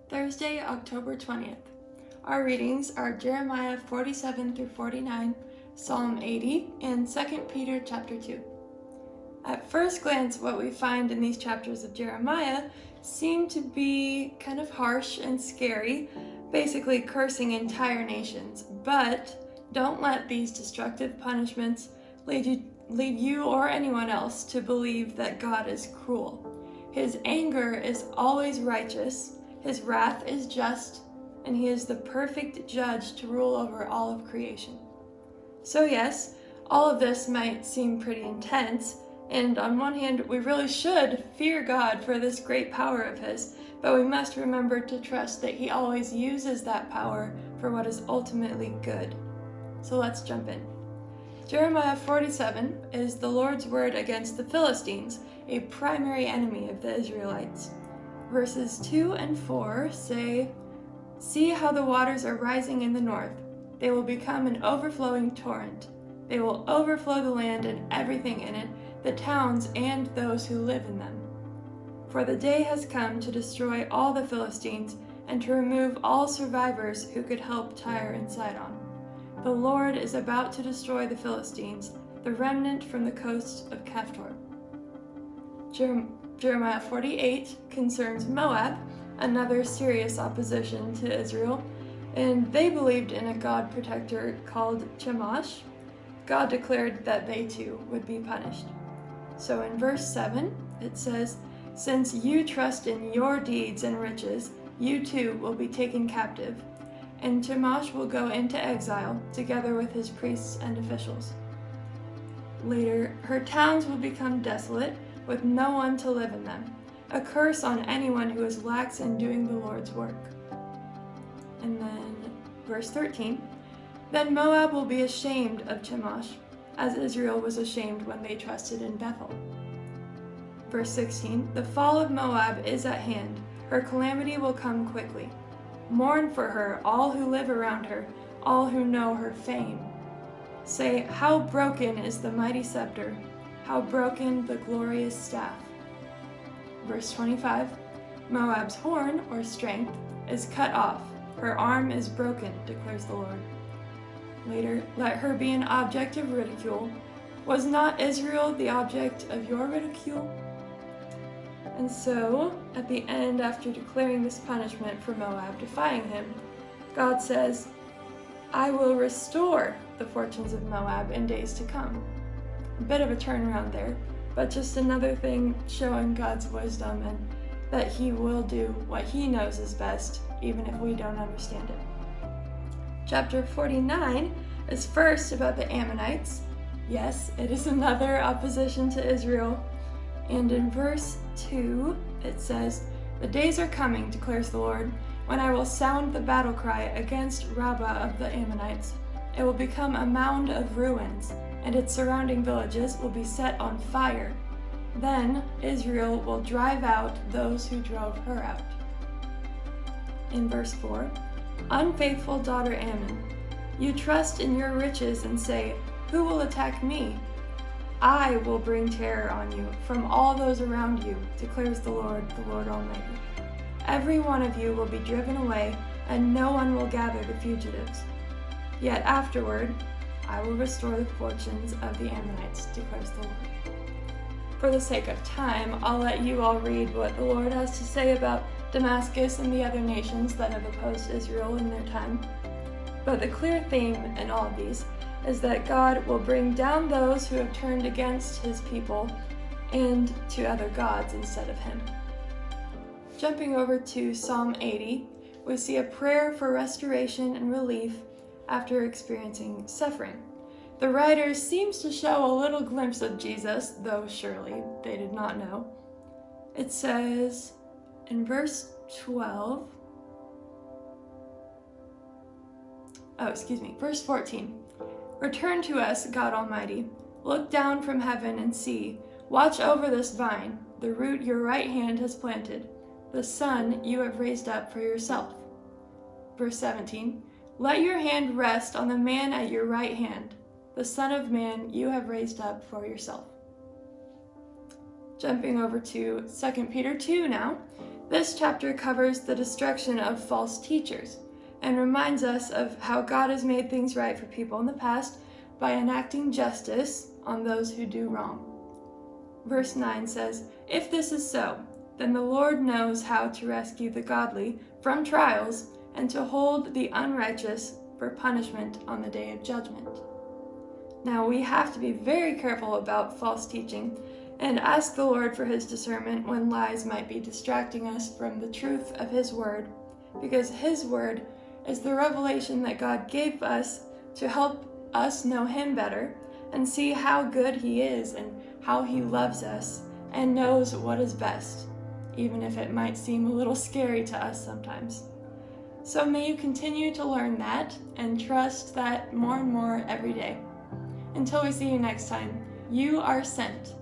Thursday, October 20th. Our readings are Jeremiah 47 through 49, Psalm 80, and 2 Peter chapter 2. At first glance, what we find in these chapters of Jeremiah seem to be kind of harsh and scary, basically cursing entire nations. But don't let these destructive punishments lead you or anyone else to believe that God is cruel. His anger is always righteous, his wrath is just, and he is the perfect judge to rule over all of creation. So yes, all of this might seem pretty intense, and on one hand, we really should fear God for this great power of his, but we must remember to trust that he always uses that power for what is ultimately good. So let's jump in. Jeremiah 47 is the Lord's word against the Philistines, a primary enemy of the Israelites. Verses 2 and 4 say, "See how the waters are rising in the north. They will become an overflowing torrent. They will overflow the land and everything in it, the towns and those who live in them. For the day has come to destroy all the Philistines and to remove all survivors who could help Tyre and Sidon. The Lord is about to destroy the Philistines, the remnant from the coast of Caphtor." Jeremiah 48 concerns Moab, another serious opposition to Israel, and they believed in a god protector called Chemosh. God declared that they too would be punished. So in verse 7, it says, "Since you trust in your deeds and riches, you too will be taken captive, and Chemosh will go into exile together with his priests and officials. Later, her towns will become desolate, with no one to live in them, a curse on anyone who is lax in doing the Lord's work." And then verse 13, "Then Moab will be ashamed of Chemosh, as Israel was ashamed when they trusted in Bethel." Verse 16, "The fall of Moab is at hand, her calamity will come quickly. Mourn for her, all who live around her, all who know her fame. Say, how broken is the mighty scepter, how broken the glorious staff." Verse 25, "Moab's horn, or strength, is cut off, her arm is broken, declares the Lord." Later, "Let her be an object of ridicule. Was not Israel the object of your ridicule?" And so, at the end, after declaring this punishment for Moab defying him, God says, "I will restore the fortunes of Moab in days to come." A bit of a turnaround there, but just another thing showing God's wisdom and that he will do what he knows is best, even if we don't understand it. Chapter 49 is first about the Ammonites. Yes, it is another opposition to Israel. And in verse 2, it says, "The days are coming, declares the Lord, when I will sound the battle cry against Rabbah of the Ammonites. It will become a mound of ruins, and its surrounding villages will be set on fire. Then Israel will drive out those who drove her out." In verse 4, "Unfaithful daughter Ammon, you trust in your riches and say, 'Who will attack me?' I will bring terror on you from all those around you, declares the Lord Almighty. Every one of you will be driven away, and no one will gather the fugitives. Yet afterward, I will restore the fortunes of the Ammonites, declares the Lord." For the sake of time, I'll let you all read what the Lord has to say about Damascus and the other nations that have opposed Israel in their time. But the clear theme in all of these is that God will bring down those who have turned against his people and to other gods instead of him. Jumping over to Psalm 80, we see a prayer for restoration and relief after experiencing suffering. The writer seems to show a little glimpse of Jesus, though surely they did not know. It says in verse 14, "Return to us, God Almighty. Look down from heaven and see. Watch over this vine, the root your right hand has planted, the son you have raised up for yourself." Verse 17, "Let your hand rest on the man at your right hand, the Son of Man you have raised up for yourself." Jumping over to 2 Peter 2 now, This chapter covers the destruction of false teachers and reminds us of how God has made things right for people in the past by enacting justice on those who do wrong. Verse 9 says, "If this is so, then the Lord knows how to rescue the godly from trials and to hold the unrighteous for punishment on the day of judgment." Now we have to be very careful about false teaching and ask the Lord for his discernment when lies might be distracting us from the truth of his word, because his word is the revelation that God gave us to help us know him better and see how good he is and how he loves us and knows what is best, even if it might seem a little scary to us sometimes. So may you continue to learn that and trust that more and more every day. Until we see you next time, you are sent.